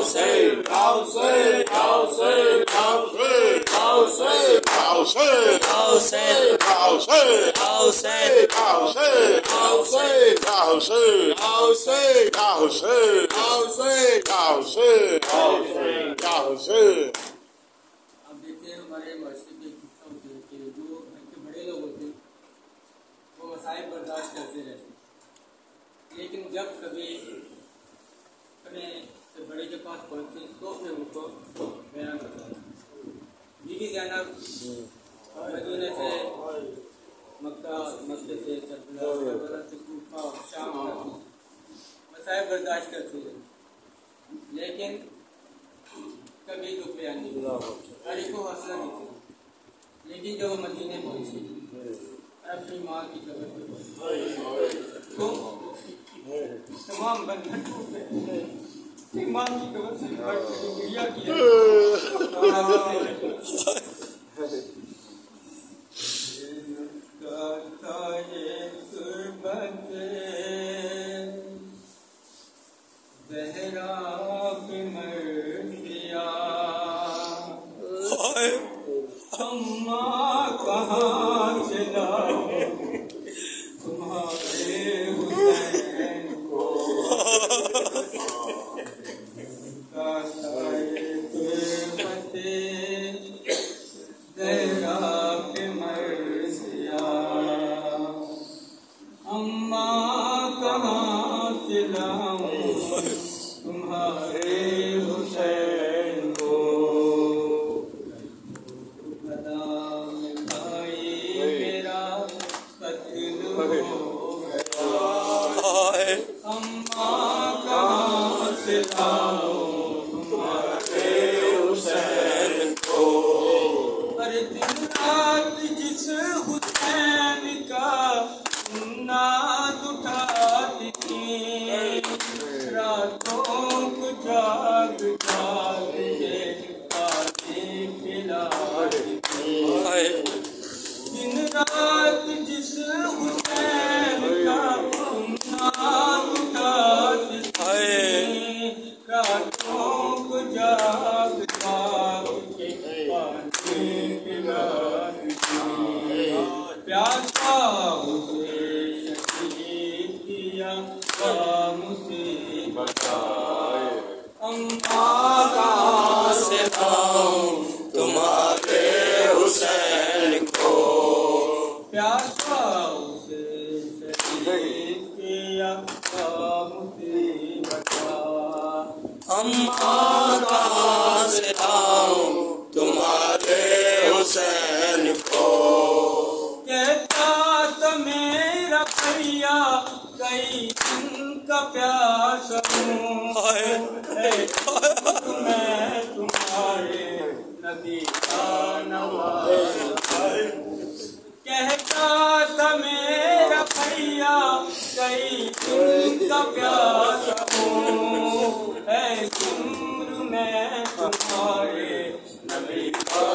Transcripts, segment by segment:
Hussein, Hussein, Hussein, Hussein, Hussein, Hussein, Hussein, Hussein, Hussein, Hussein, Hussein, Hussein, Hussein, Hussein, Hussein, Hussein, Hussein, Hussein. آپ دیکھتے ہیں ہمارے معاشرے کے قصہ ہوتے ہیں کہ جو بڑے لوگ ہوتے ہیں وہ مسائل برداشت کرتے رہتے ہیں، لیکن جب کبھی اپنے سے بڑے کے پاس پہنچے تو پھر ان کو بیان کرتا ہے۔ بیوی زینب مدینے سے مکہ سے کربلا سے کوفہ شام تک مسائل برداشت کرتی ہے، لیکن کبھی دکھ بیان نہیں ہر ایک کو حوصلہ نہیں تھا۔ لیکن جب وہ مدینے پہنچی اپنی ماں کی قبر پہ پہنچی تو تمام بندھن ٹوٹ گئے، ماں کی قبر سے بڑھ کے شکریہ کیا۔ اماں کہاں سے لاؤ تمہارے حسین کو، زہرا پہ مرثیہ، اماں کہاں سے لاؤں تمہارے حسین کو، اماں کہاں سے لاؤں تمہارے حسین کو، ہر دن رات جس حسین کا ناز اٹھاتی تھی، راتوں کو جاگ جاگ کے پانی پلاتی تھی، دن رات جس حسین کا ناز اٹھاتی تھی، راتوں کو جاگ جاگ کے پانی پلاتی تھی، پیاسا اسے شہید کیا مجھے بتائے، اماں کہاں سے لاؤں تمہارے حسین کو، پیاسا اسے شہید کیا مجھے بتا، اماں کہاں سے لاؤں تمہارے حسین کو، کہتا تو میرا بھیا کئی دن کا پیاسا ہوں، میں تمہارے نبی کا نواز، کہتا تھا میرا بھیا کئی دن کا پیاسا ہوں، اے عمر میں تمہارے نبی کا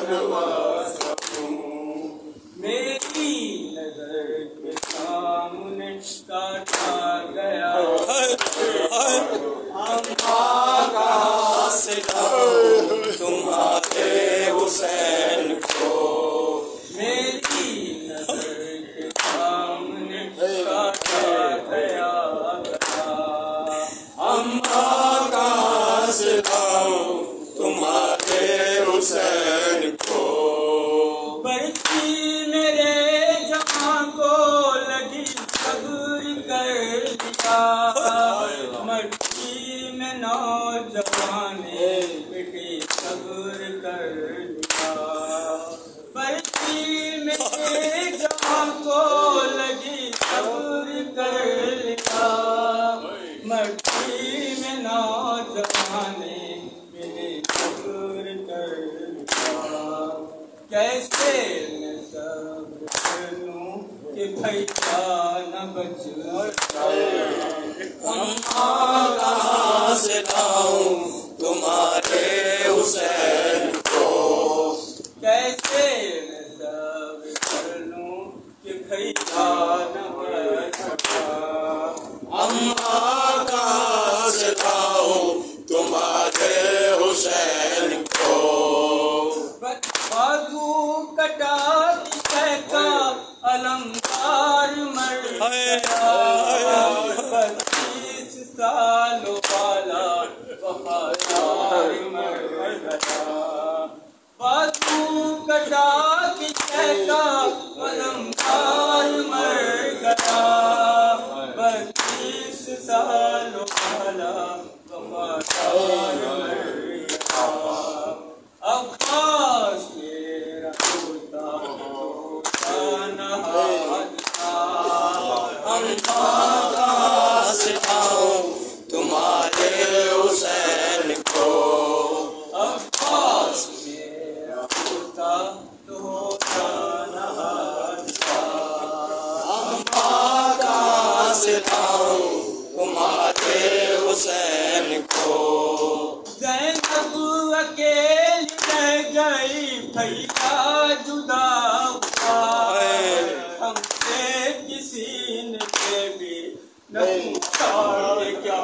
نوازا ہوں، میری نظر کے سامنے کاٹا گیا، اماں کہاں سے لاؤں تمہارے حسین کو، میری نظر کے سامنے کاٹا گیا، اماں کہاں سے لاؤں تمہارے حسین کو، بڑھتی میرے جہاں کو لگی صبر کر لیا، مٹی میں نوجوانے بیٹی صبر کر لیا، بڑھتی میرے جہاں کو لگی صبر کر لیا، مٹی میں نوجوانے میرے صبر کر لیا، کیسے میں صبر کر لوں کہ بھیا نہ بچ جائے، اماں کہاں سے لاؤں تمہارے حسین کو، کیسے میں صبر کر لوں کہ بھیا نہ بچ سکا، اماں کہاں سے لاؤں تمہارے سالوں والا وفادار مر گیا بازو کٹا کے کہتا علمدار مر گیا 32 سالوں والا وفادار مر گیا عباس میرا ہوتا نہاد تھا ہم کہاں سے آؤں تمہارے حسین کو عباس میرا ہوتا تو نہاد تھا ہم کہاں سے آؤں تمہارے حسین کو زینب اکیلی رہ گئی بھیا جدا ہوا ہم سے کسی نے بھی نہیں پوچھا کہ کیا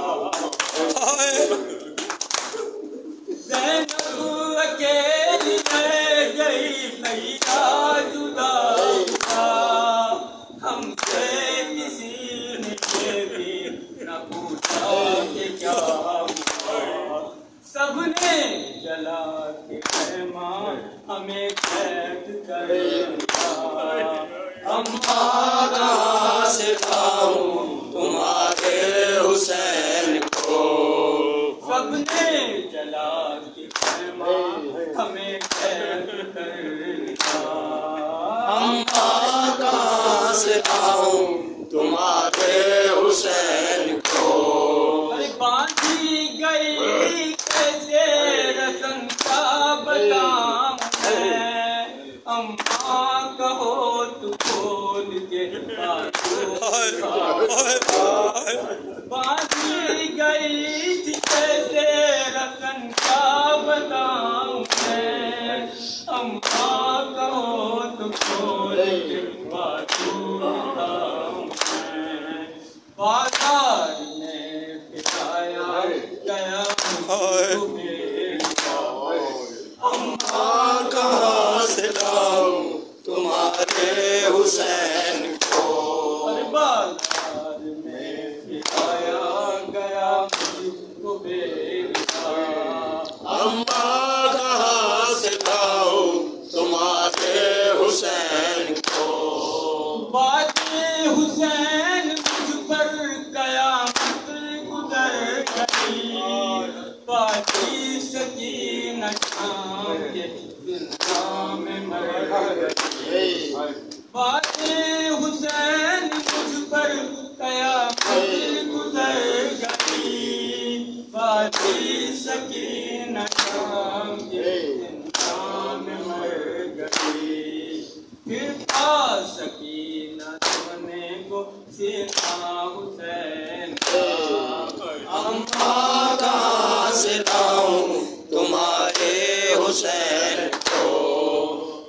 زینب اکیلی رہ گئی بھیا جدا ہوا ہم سے کسی نے بھی نہ پوچھا کہ کیا سب نے جلا کے خیمہ ہمیں قید کر دیا ہم کہاں سے لاؤں تمہارے حسین کو سب نے جلا کے خیمہ ہمیں قید کر دیا ہم کہاں سے لاؤں تمہارے حسین کو باندھی گئی کیسے رسم کا بتاؤں میں اماں کہو تو کھول کے باندھی گئی تھی کیسے رسم کا بتاؤں میں اماں کہو تو کھول کے بتاؤں میں بازار میں پھرایا گیا اماں کہاں سے لاؤں تمہارے حسین کو بازار میں پھرایا گیا مجھ کو بیٹا اماں کہاں سے لاؤں تمہارے حسین کو باتیں حسین مجھ پر قیامت گزر گئی باقی سکینہ شام کے زندہ میں مر گئی باتیں حسین مجھ پر قیامت گزر گئی باقی سکینہ شام کے زندہ میں مر گئی پھر پا سکینہ سونے کو سینا حسین اماں کہاں سے لاؤں تمہارے حسین کو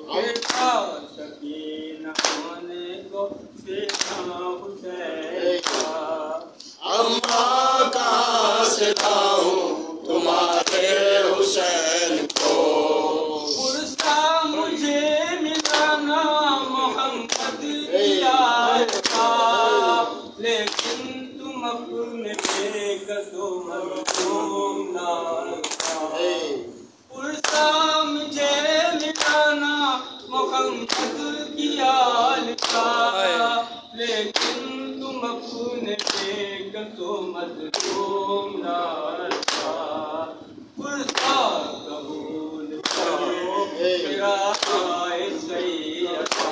پھر پا سکینہ سونے کو سینا حسین اماں کہاں سے لاؤں تمہارے حسین کو پرسا مجھے ملانا محمد کیا تھا لیکن تم اپنے بے کسو مظلوم نہ تھا پرسا مجھے ملانا محمد کیا تھا لیکن تم اپنے بے کسو مظلوم نہ تھا پرسا قبول کرو میرا آئے سیدہ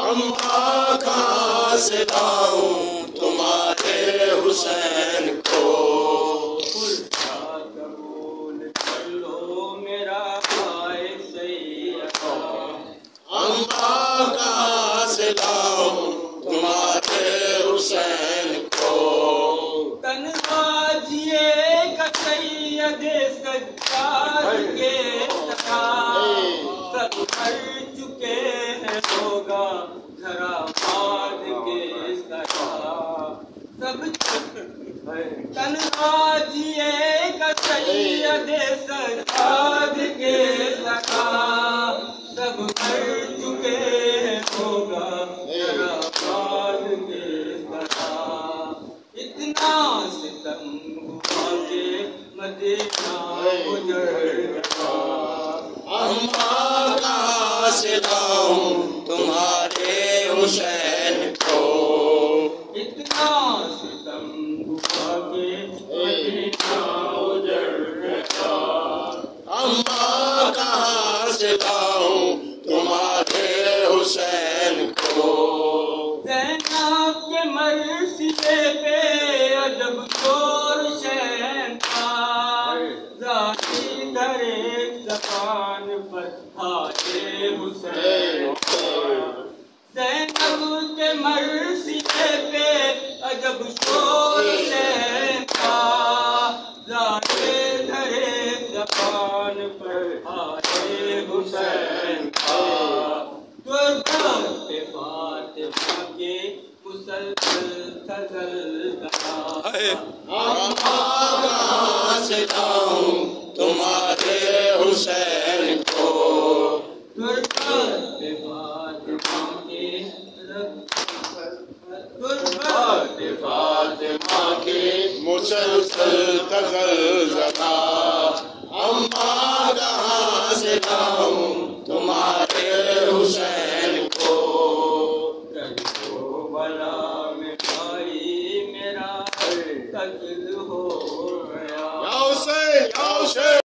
اماں کہاں سے لاؤں تمہارے حسین کو پرسا قبول کر لو میرا آئے سیدہ اماں کہاں سے لاؤں تمہارے حسین کو تنہا جیے گا سید سجاد کے سب کر چکے ہیں ہوگا گھرا باد کے سب تنہا جیے گا سید سجاد کے سب کر چکے ہیں ہوگا گھرا باد کے اتنا ستم مدینہ اجڑ گیا، اماں کہاں سے لاؤں تمہارے حسین کو، اتنا ستم ہوا کہ مدینہ اجڑ گیا، اماں کہاں سے لاؤں تمہارے حسین کو، زینب کے مرثیے پہ عجب شور شہن تھا، ذاتی در ایک زبان پر ہائے حسین کا، زینب کے مرثیے پہ عجب شور شہن تھا، ذاتی در ایک زبان پر ہائے حسین کا، قربت فاطمہ کے مسلسل تھا زلزلہ، اماں کہاں سے لاؤں تمہارے حسین کو، قربت فاطمہ کے قربت فاطمہ کی مسلسل تزلزلہ، اماں